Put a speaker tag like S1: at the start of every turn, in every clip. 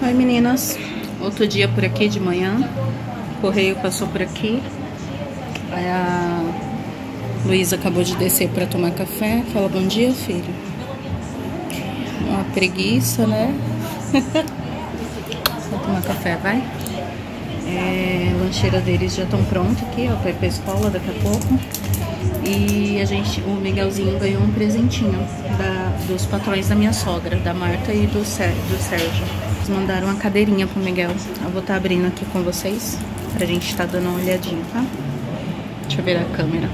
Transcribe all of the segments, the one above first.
S1: Oi meninas, outro dia por aqui de manhã, o correio passou por aqui, aí a Luísa acabou de descer para tomar café. Fala bom dia, filho. Uma preguiça, né? Vou tomar café, vai. A lancheira deles já estão pronta aqui, ó, pra ir pra escola daqui a pouco. E o Miguelzinho ganhou um presentinho dos patrões da minha sogra, da Marta e do Sérgio. Eles mandaram uma cadeirinha pro Miguel. Eu vou estar abrindo aqui com vocês, pra gente estar dando uma olhadinha, tá? Deixa eu ver a câmera.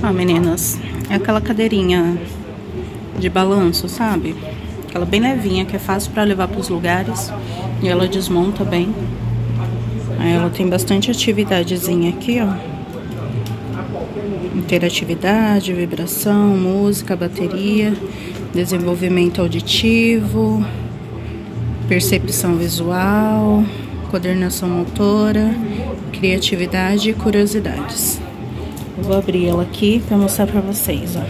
S1: Ó, meninas, é aquela cadeirinha de balanço, sabe? Aquela bem levinha, que é fácil pra levar pros lugares. E ela desmonta bem. Aí ela tem bastante atividadezinha aqui, ó. Interatividade, vibração, música, bateria, desenvolvimento auditivo, percepção visual, coordenação motora, criatividade e curiosidades. Eu vou abrir ela aqui para mostrar para vocês, ó.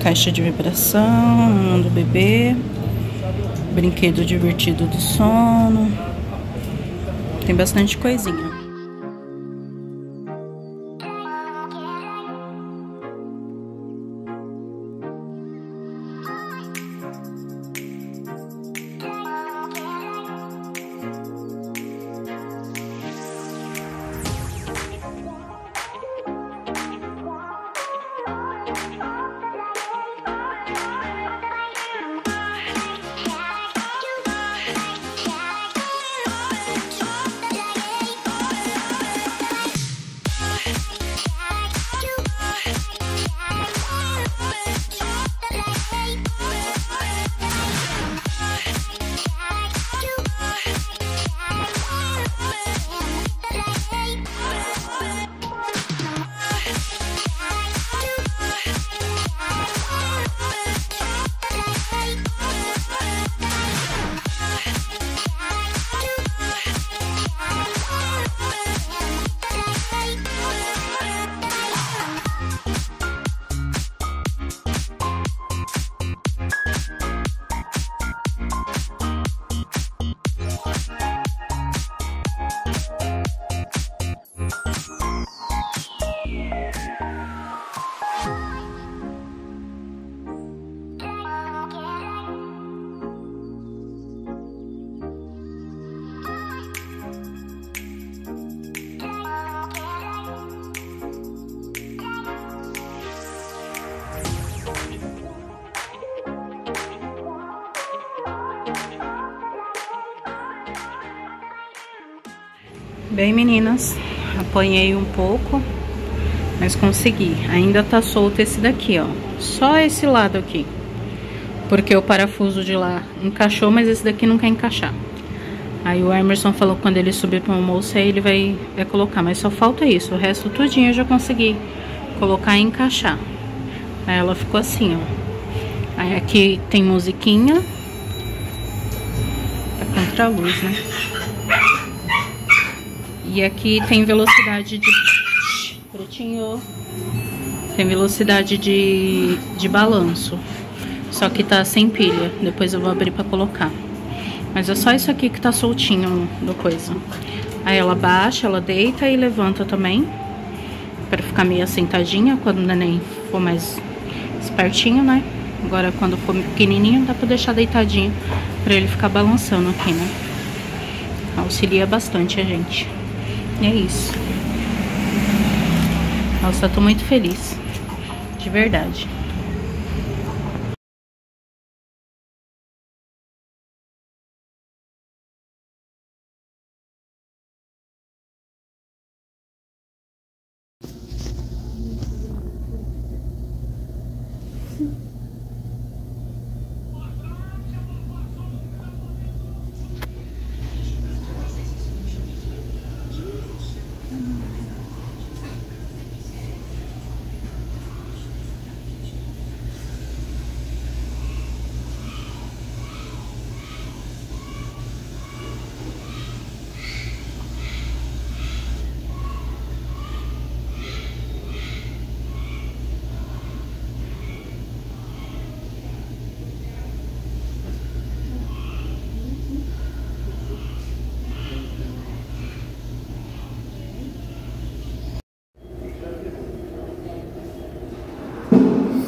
S1: Caixa de vibração, do bebê, brinquedo divertido do sono, tem bastante coisinha. Bem, meninas, apanhei um pouco, mas consegui. Ainda tá solto esse daqui, ó. Só esse lado aqui. Porque o parafuso de lá encaixou, mas esse daqui não quer encaixar. Aí o Emerson falou que quando ele subir pro almoço, aí ele vai colocar. Mas só falta isso. O resto tudinho eu já consegui colocar e encaixar. Aí ela ficou assim, ó. Aí aqui tem musiquinha. Tá contra a luz, né? E aqui tem velocidade de... Pretinho. Tem velocidade de balanço. Só que tá sem pilha. Depois eu vou abrir pra colocar. Mas é só isso aqui que tá soltinho do coisa. Aí ela baixa, ela deita e levanta também. Pra ficar meio sentadinha quando o neném for mais espertinho, né? Agora quando for pequenininho dá pra deixar deitadinho. Pra ele ficar balançando aqui, né? Auxilia bastante a gente. E é isso. Nossa, eu tô muito feliz. De verdade.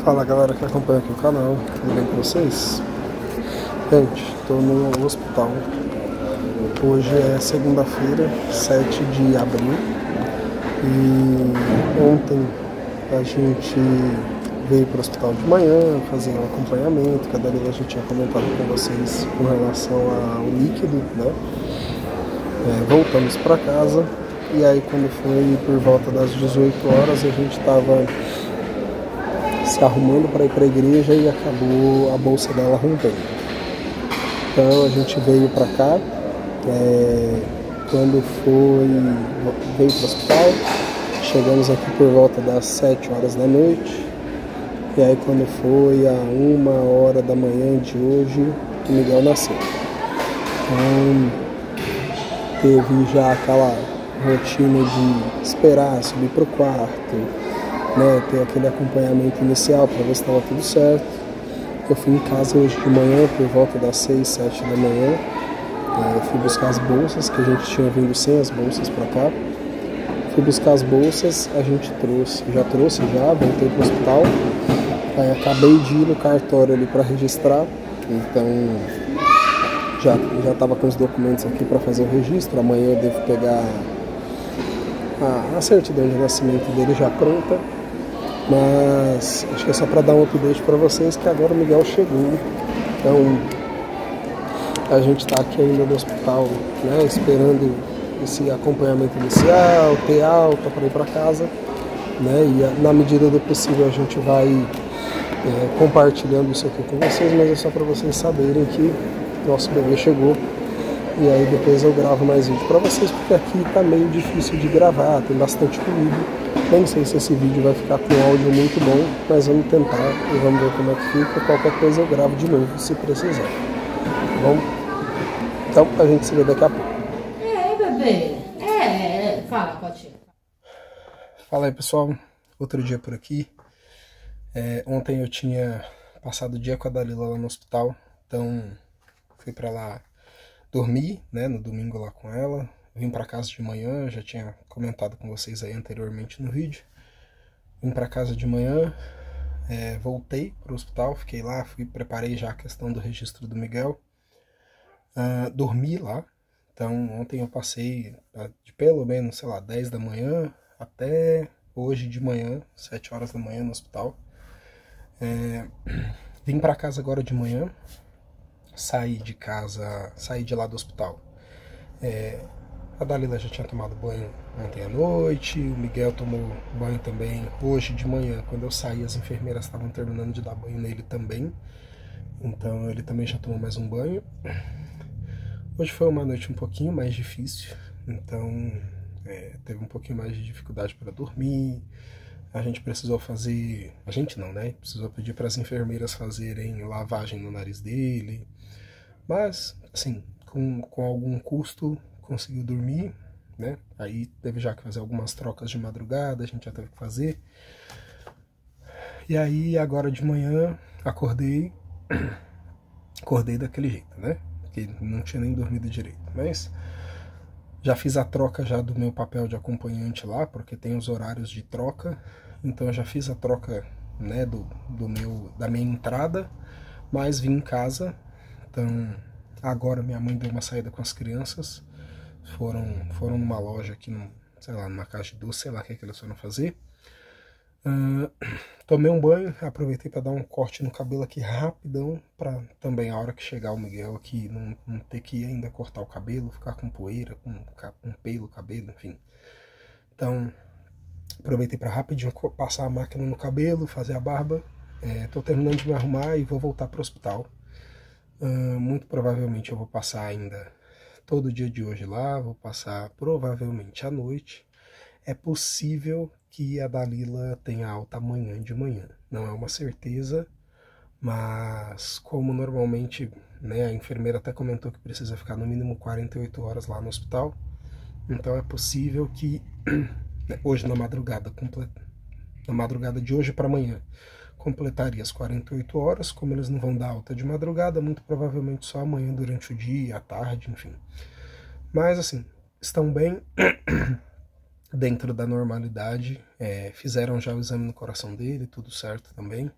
S2: Fala galera que acompanha aqui o canal, tudo bem com vocês? Gente, estou no hospital. Hoje é segunda-feira, 7 de abril. E ontem a gente veio para o hospital de manhã fazer um acompanhamento, que a Dalila já tinha comentado com vocês com relação ao líquido, né? Voltamos para casa e aí quando foi por volta das 18 horas a gente estava se arrumando para ir para a igreja e acabou a bolsa dela rompendo. Então a gente veio para cá, quando veio para o hospital, chegamos aqui por volta das 7 horas da noite, e aí quando foi a 1h da manhã de hoje, o Miguel nasceu. Então teve já aquela rotina de esperar, subir para o quarto, né, ter aquele acompanhamento inicial para ver se estava tudo certo. Eu fui em casa hoje de manhã, por volta das 6, 7 da manhã. Eu fui buscar as bolsas, que a gente tinha vindo sem as bolsas para cá. Fui buscar as bolsas, a gente trouxe, voltei para o hospital. Aí acabei de ir no cartório ali para registrar, então já estava com os documentos aqui para fazer o registro. Amanhã eu devo pegar a certidão de nascimento dele já pronta. Mas acho que é só para dar um update para vocês que agora o Miguel chegou. Então a gente está aqui ainda no hospital, né, esperando esse acompanhamento inicial, ter alta para ir para casa, né, e na medida do possível a gente vai compartilhando isso aqui com vocês, mas é só para vocês saberem que nosso bebê chegou. E aí depois eu gravo mais vídeo para vocês, porque aqui tá meio difícil de gravar, tem bastante ruído. Nem sei se esse vídeo vai ficar com áudio muito bom, mas vamos tentar e vamos ver como é que fica. Qualquer coisa eu gravo de novo, se precisar. Tá bom? Então a gente se vê daqui a pouco.
S3: Bebê. Fala, Cotinho.
S2: Fala aí, pessoal. Outro dia por aqui. Ontem eu tinha passado o dia com a Dalila lá no hospital, então fui pra lá dormir, né, no domingo lá com ela. Vim para casa de manhã, já tinha comentado com vocês aí anteriormente no vídeo. Vim para casa de manhã, voltei para o hospital, fiquei lá, preparei já a questão do registro do Miguel. Dormi lá, então ontem eu passei de pelo menos, sei lá, 10 da manhã até hoje de manhã, 7 horas da manhã no hospital. Vim para casa agora de manhã, saí de lá do hospital. A Dalila já tinha tomado banho ontem à noite, o Miguel tomou banho também hoje de manhã. Quando eu saí, as enfermeiras estavam terminando de dar banho nele também, então ele também já tomou mais um banho. Hoje foi uma noite um pouquinho mais difícil, então teve um pouquinho mais de dificuldade para dormir. A gente precisou fazer, a gente não, né? Precisou pedir para as enfermeiras fazerem lavagem no nariz dele, mas assim, com algum custo conseguiu dormir, né? Aí teve já que fazer algumas trocas de madrugada, a gente já teve que fazer. E aí agora de manhã acordei daquele jeito, né? Porque não tinha nem dormido direito, mas já fiz a troca já do meu papel de acompanhante lá, porque tem os horários de troca. Então eu já fiz a troca, né, da minha entrada, mas vim em casa. Então agora minha mãe deu uma saída com as crianças. Foram numa loja aqui, sei lá, numa caixa de doce, sei lá o que eles foram fazer. Tomei um banho, aproveitei para dar um corte no cabelo aqui rapidão, para também a hora que chegar o Miguel aqui não ter que ainda cortar o cabelo, ficar com poeira, com pelo, cabelo, enfim. Então aproveitei para rapidinho passar a máquina no cabelo, fazer a barba. Tô terminando de me arrumar e vou voltar para o hospital. Muito provavelmente eu vou passar ainda todo o dia de hoje lá, vou passar provavelmente à noite. É possível que a Dalila tenha alta amanhã de manhã. Não é uma certeza, mas como normalmente, né, a enfermeira até comentou que precisa ficar no mínimo 48 horas lá no hospital, então é possível que hoje na madrugada de hoje para amanhã, completaria as 48 horas, como eles não vão dar alta de madrugada, muito provavelmente só amanhã durante o dia, à tarde, enfim. Mas assim, estão bem. dentro da normalidade, fizeram já o exame no coração dele, tudo certo também.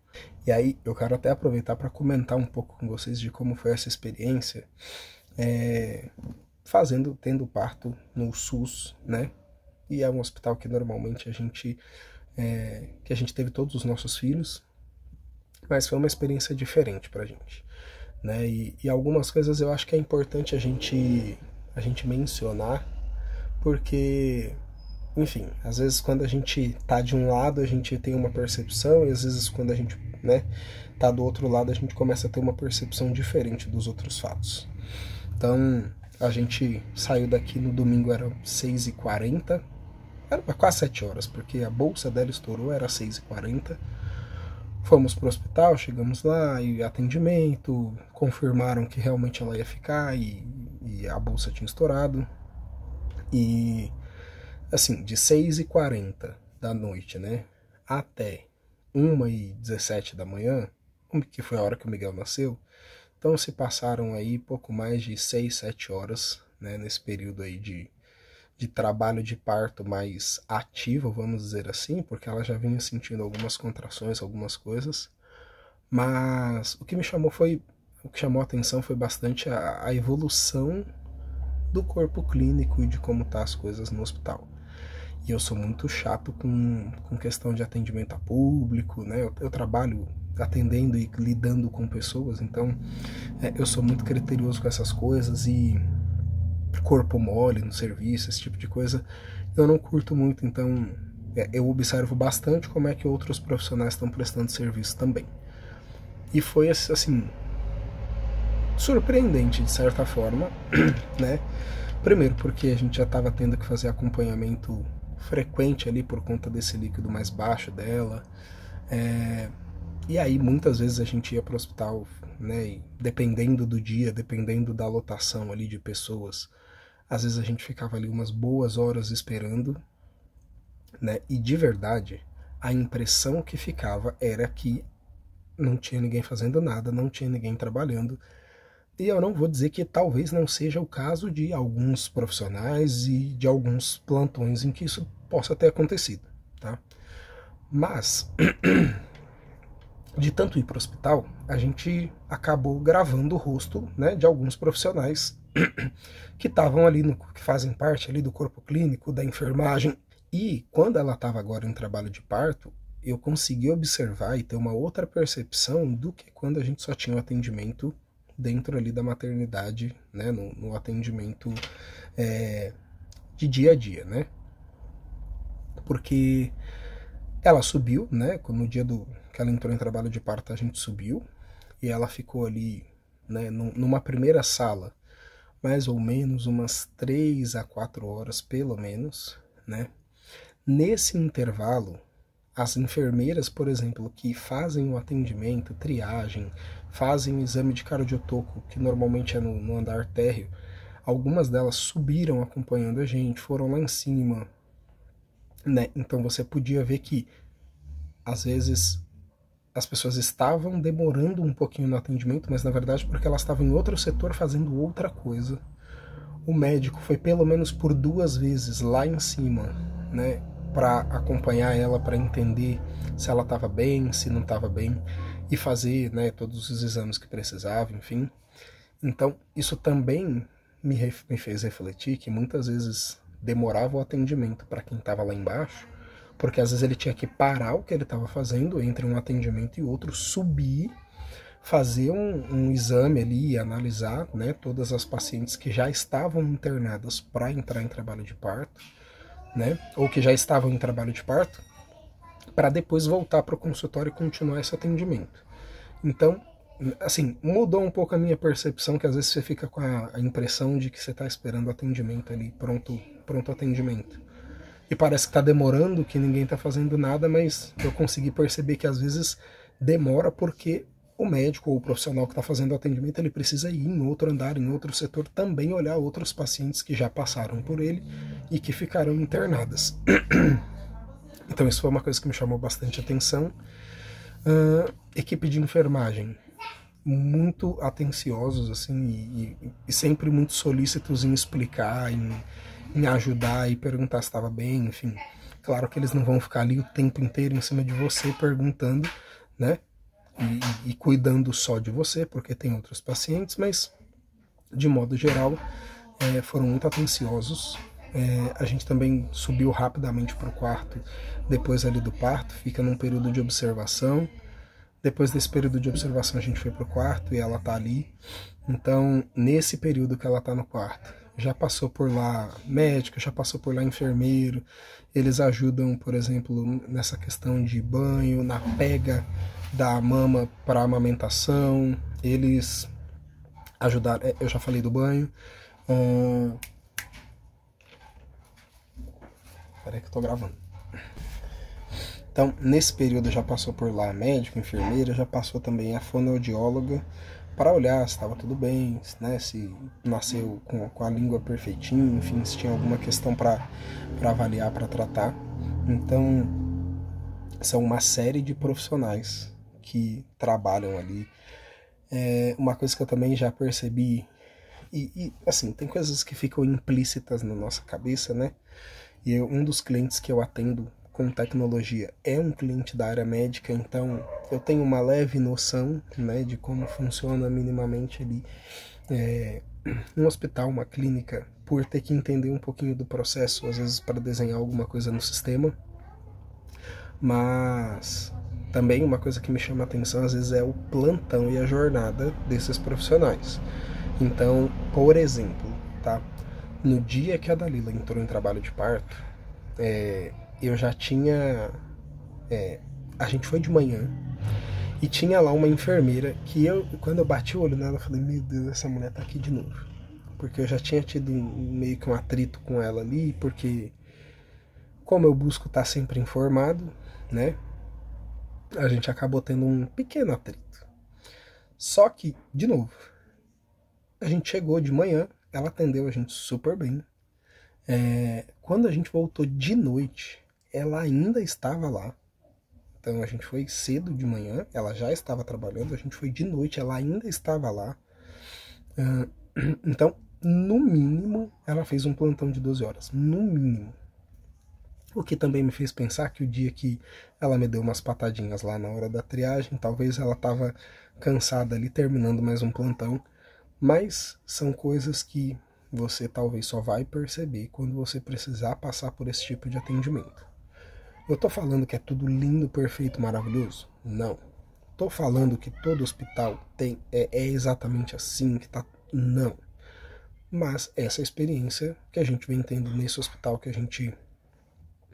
S2: E aí eu quero até aproveitar para comentar um pouco com vocês de como foi essa experiência, tendo parto no SUS, né? E é um hospital que normalmente a gente teve todos os nossos filhos, mas foi uma experiência diferente pra gente, né? E algumas coisas eu acho que é importante a gente mencionar, porque, enfim, às vezes quando a gente tá de um lado a gente tem uma percepção, e às vezes quando a gente, né, tá do outro lado a gente começa a ter uma percepção diferente dos outros fatos. Então, a gente saiu daqui no domingo, era 6h40, era quase 7 horas, porque a bolsa dela estourou, era 6h40. Fomos pro hospital, chegamos lá, e atendimento, confirmaram que realmente ela ia ficar, e a bolsa tinha estourado. E, assim, de 6h40 da noite, né, até 1h17 da manhã, que foi a hora que o Miguel nasceu, então se passaram aí pouco mais de 6, 7 horas, né, nesse período aí de trabalho de parto mais ativo, vamos dizer assim, porque ela já vinha sentindo algumas contrações, algumas coisas, mas o que chamou a atenção foi bastante a evolução do corpo clínico e de como tá as coisas no hospital. E eu sou muito chato com questão de atendimento a público, né? Eu trabalho atendendo e lidando com pessoas, então eu sou muito criterioso com essas coisas, e corpo mole no serviço, esse tipo de coisa, eu não curto muito, então eu observo bastante como é que outros profissionais estão prestando serviço também. E foi, assim, surpreendente de certa forma, né? Primeiro porque a gente já estava tendo que fazer acompanhamento frequente ali por conta desse líquido mais baixo dela, e aí muitas vezes a gente ia para o hospital, né, e dependendo do dia, dependendo da lotação ali de pessoas, às vezes a gente ficava ali umas boas horas esperando, né, e de verdade a impressão que ficava era que não tinha ninguém fazendo nada, não tinha ninguém trabalhando. E eu não vou dizer que talvez não seja o caso de alguns profissionais e de alguns plantões em que isso possa ter acontecido, tá? Mas, de tanto ir para o hospital, a gente acabou gravando o rosto, né, de alguns profissionais que estavam ali, que fazem parte ali do corpo clínico, da enfermagem. E quando ela estava agora em trabalho de parto, eu consegui observar e ter uma outra percepção do que quando a gente só tinha um atendimento dentro ali da maternidade, né, no atendimento de dia a dia, né? Porque ela subiu, né, no dia que ela entrou em trabalho de parto, a gente subiu, e ela ficou ali, né, numa primeira sala, mais ou menos umas 3 a 4 horas, pelo menos, né? Nesse intervalo, as enfermeiras, por exemplo, que fazem o atendimento, triagem, fazem o exame de cardiotoco, que normalmente é no andar térreo, algumas delas subiram acompanhando a gente, foram lá em cima, né? Então você podia ver que, às vezes, as pessoas estavam demorando um pouquinho no atendimento, mas na verdade porque elas estavam em outro setor fazendo outra coisa. O médico foi pelo menos por 2 vezes lá em cima, né, para acompanhar ela, para entender se ela estava bem, se não estava bem, e fazer, né, todos os exames que precisava, enfim. Então, isso também me fez refletir que muitas vezes demorava o atendimento para quem estava lá embaixo, porque às vezes ele tinha que parar o que ele estava fazendo entre um atendimento e outro, subir, fazer um exame ali e analisar, né, todas as pacientes que já estavam internadas para entrar em trabalho de parto, né, ou que já estavam em trabalho de parto, para depois voltar para o consultório e continuar esse atendimento. Então, assim, mudou um pouco a minha percepção, que às vezes você fica com a impressão de que você está esperando atendimento ali, pronto atendimento. E parece que está demorando, que ninguém está fazendo nada, mas eu consegui perceber que às vezes demora porque o médico ou o profissional que está fazendo o atendimento, ele precisa ir em outro andar, em outro setor, também olhar outros pacientes que já passaram por ele e que ficaram internadas. Então isso foi uma coisa que me chamou bastante atenção. Equipe de enfermagem, muito atenciosos, assim, e sempre muito solícitos em explicar, me ajudar e perguntar se estava bem, enfim. Claro que eles não vão ficar ali o tempo inteiro em cima de você perguntando, né? E cuidando só de você, porque tem outros pacientes, mas de modo geral foram muito atenciosos. A gente também subiu rapidamente para o quarto depois ali do parto, fica num período de observação. Depois desse período de observação a gente foi para o quarto e ela tá ali. Então, nesse período que ela tá no quarto, já passou por lá médico, já passou por lá enfermeiro. Eles ajudam, por exemplo, nessa questão de banho, na pega da mama para amamentação. Eles ajudaram, eu já falei do banho. Peraí que eu tô gravando. Então, nesse período já passou por lá médico, enfermeira, já passou também a fonoaudióloga para olhar se estava tudo bem, né, se nasceu com a língua perfeitinho, enfim, se tinha alguma questão para avaliar, para tratar. Então, são uma série de profissionais que trabalham ali. Uma coisa que eu também já percebi, e assim, tem coisas que ficam implícitas na nossa cabeça, né? E um dos clientes que eu atendo com tecnologia é um cliente da área médica, então eu tenho uma leve noção, né, de como funciona minimamente ali um hospital, uma clínica, por ter que entender um pouquinho do processo, às vezes para desenhar alguma coisa no sistema. Mas também uma coisa que me chama a atenção às vezes é o plantão e a jornada desses profissionais. Então, por exemplo, tá? No dia que a Dalila entrou em trabalho de parto, eu já tinha... a gente foi de manhã e tinha lá uma enfermeira que quando eu bati o olho nela, eu falei, meu Deus, essa mulher tá aqui de novo. Porque eu já tinha tido meio que um atrito com ela ali, porque como eu busco estar sempre informado, né, a gente acabou tendo um pequeno atrito. Só que, de novo, a gente chegou de manhã, ela atendeu a gente super bem. Quando a gente voltou de noite, ela ainda estava lá. Então a gente foi cedo de manhã, ela já estava trabalhando, a gente foi de noite, ela ainda estava lá. Então, no mínimo, ela fez um plantão de 12 horas, no mínimo. O que também me fez pensar que o dia que ela me deu umas patadinhas lá na hora da triagem, talvez ela estava cansada ali terminando mais um plantão. Mas são coisas que você talvez só vai perceber quando você precisar passar por esse tipo de atendimento. Eu tô falando que é tudo lindo, perfeito, maravilhoso? Não. Tô falando que todo hospital é exatamente assim, que tá... Não. Mas essa experiência que a gente vem tendo nesse hospital que a gente,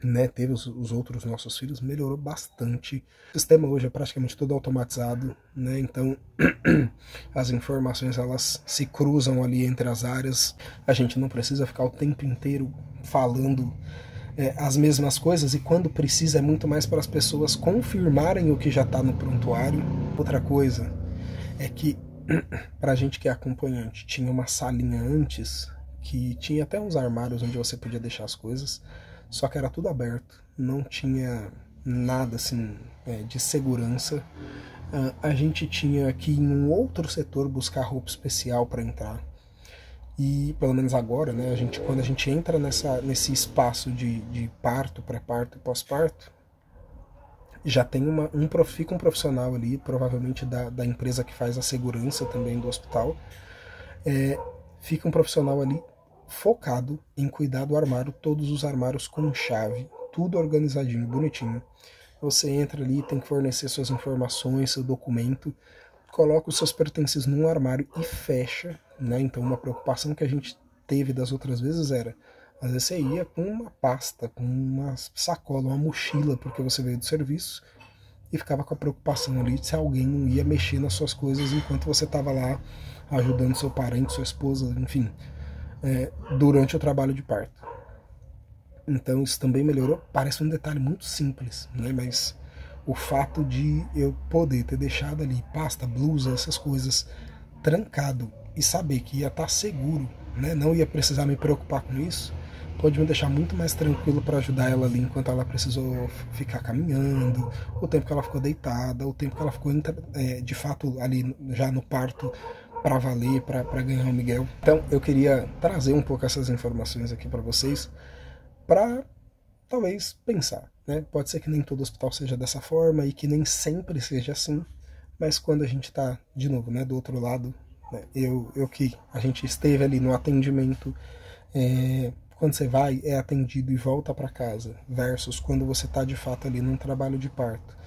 S2: né, teve os outros nossos filhos, melhorou bastante. O sistema hoje é praticamente todo automatizado, né? Então as informações elas se cruzam ali entre as áreas. A gente não precisa ficar o tempo inteiro falando as mesmas coisas, e quando precisa é muito mais para as pessoas confirmarem o que já está no prontuário. Outra coisa é que para a gente que é acompanhante, tinha uma salinha antes que tinha até uns armários onde você podia deixar as coisas, só que era tudo aberto, não tinha nada assim de segurança. A gente tinha que ir em um outro setor buscar roupa especial para entrar. E pelo menos agora, né, quando a gente entra nesse espaço de parto, pré-parto e pós-parto, já tem fica um profissional ali, provavelmente da empresa que faz a segurança também do hospital. Fica um profissional ali focado em cuidar do armário, todos os armários com chave, tudo organizadinho, bonitinho. Você entra ali, tem que fornecer suas informações, seu documento, coloca os seus pertences num armário e fecha, né? Então uma preocupação que a gente teve das outras vezes era, às vezes você ia com uma pasta, com uma sacola, uma mochila, porque você veio do serviço, e ficava com a preocupação ali de se alguém não ia mexer nas suas coisas enquanto você estava lá ajudando seu parente, sua esposa, enfim, durante o trabalho de parto. Então isso também melhorou. Parece um detalhe muito simples, né? Mas o fato de eu poder ter deixado ali pasta, blusa, essas coisas trancado e saber que ia estar seguro, né? Não ia precisar me preocupar com isso, pode me deixar muito mais tranquilo para ajudar ela ali enquanto ela precisou ficar caminhando, o tempo que ela ficou deitada, o tempo que ela ficou de fato ali já no parto para valer, para ganhar o Miguel. Então eu queria trazer um pouco essas informações aqui para vocês, para talvez pensar, né? Pode ser que nem todo hospital seja dessa forma e que nem sempre seja assim, mas quando a gente está, de novo, né, do outro lado, né, eu que a gente esteve ali no atendimento, quando você vai, é atendido e volta para casa, versus quando você está de fato ali num trabalho de parto,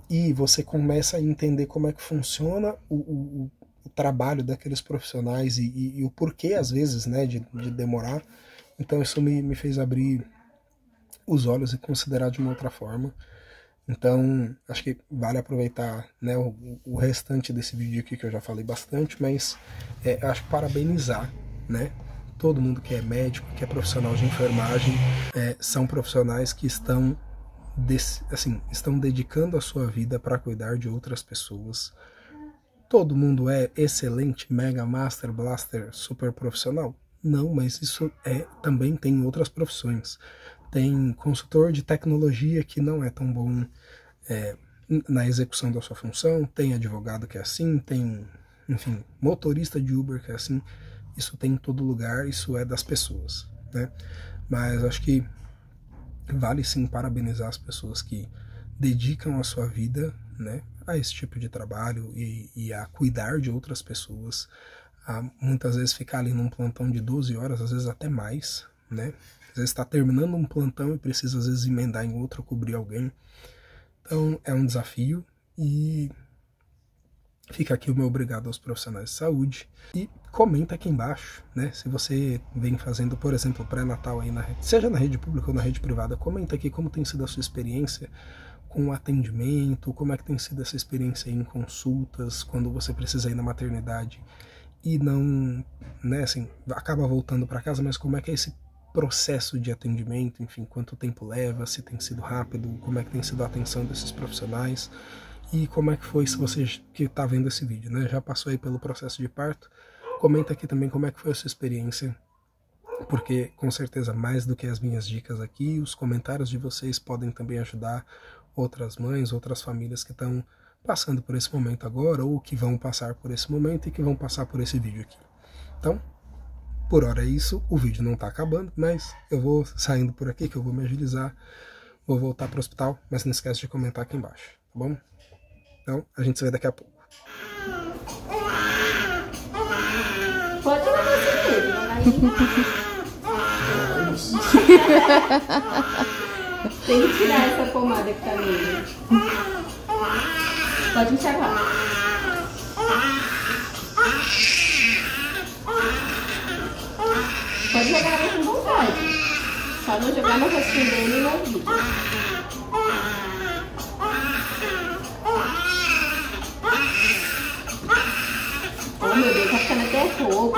S2: e você começa a entender como é que funciona o trabalho daqueles profissionais e o porquê, às vezes, né, de demorar. Então isso me fez abrir os olhos e considerar de uma outra forma. Então, acho que vale aproveitar, né, o restante desse vídeo aqui, que eu já falei bastante, mas acho que parabenizar, né, todo mundo que é médico, que é profissional de enfermagem, são profissionais que estão, estão dedicando a sua vida para cuidar de outras pessoas. Todo mundo é excelente, mega, master, blaster, super profissional? Não, mas isso também tem outras profissões. Tem consultor de tecnologia que não é tão bom na execução da sua função, tem advogado que é assim, tem, enfim, motorista de Uber que é assim. Isso tem em todo lugar, isso é das pessoas, né? Mas acho que vale sim parabenizar as pessoas que dedicam a sua vida, né, a esse tipo de trabalho e a cuidar de outras pessoas, a muitas vezes ficar ali num plantão de 12 horas, às vezes até mais, né? Às vezes está terminando um plantão e precisa às vezes emendar em outro, cobrir alguém. Então é um desafio e fica aqui o meu obrigado aos profissionais de saúde. E comenta aqui embaixo, né? Se você vem fazendo, por exemplo, pré-natal aí, seja na rede pública ou na rede privada, comenta aqui como tem sido a sua experiência com o atendimento, como é que tem sido essa experiência aí em consultas, quando você precisa ir na maternidade e não, né, assim, acaba voltando para casa, mas como é que é esse processo de atendimento, enfim, quanto tempo leva, se tem sido rápido, como é que tem sido a atenção desses profissionais e como é que foi, se você que está vendo esse vídeo, né, já passou aí pelo processo de parto, comenta aqui também como é que foi a sua experiência, porque com certeza mais do que as minhas dicas aqui, os comentários de vocês podem também ajudar outras mães, outras famílias que estão passando por esse momento agora ou que vão passar por esse momento e que vão passar por esse vídeo aqui. Então, por hora é isso, o vídeo não está acabando, mas eu vou saindo por aqui que eu vou me agilizar, vou voltar para o hospital, mas não esquece de comentar aqui embaixo, tá bom? Então, a gente se vê daqui a pouco.
S3: Pode ir na Tem que tirar essa pomada que tá nele. Pode enxaguar. Pode jogar água com vontade. Só não jogar no rostinho dele e no ouvido. Oh meu Deus, tá ficando até rouco.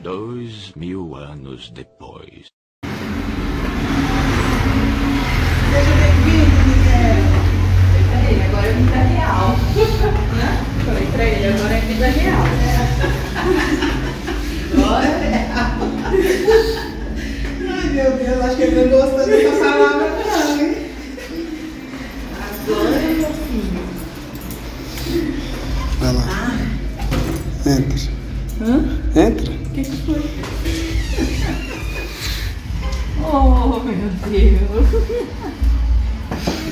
S4: 2000 anos depois.
S3: Seja bem-vindo, Miguel. Agora é vida real. Falei pra ele, agora é vida real. Agora é real. Ai, meu Deus, acho que ele não gostou dessa palavra não, hein? Agora, meu filho.
S2: Vai lá. Entra.
S3: Hã?
S2: Entra.
S3: O que foi? Oh, meu Deus.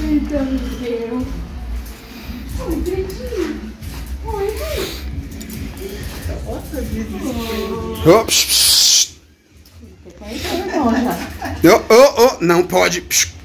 S3: Eita, meu Deus. Oi, Pretinho. Oi, mãe. Nossa, Deus.
S2: Oh, psh, psh.
S3: Tá irmão já.
S2: Não pode. Psh.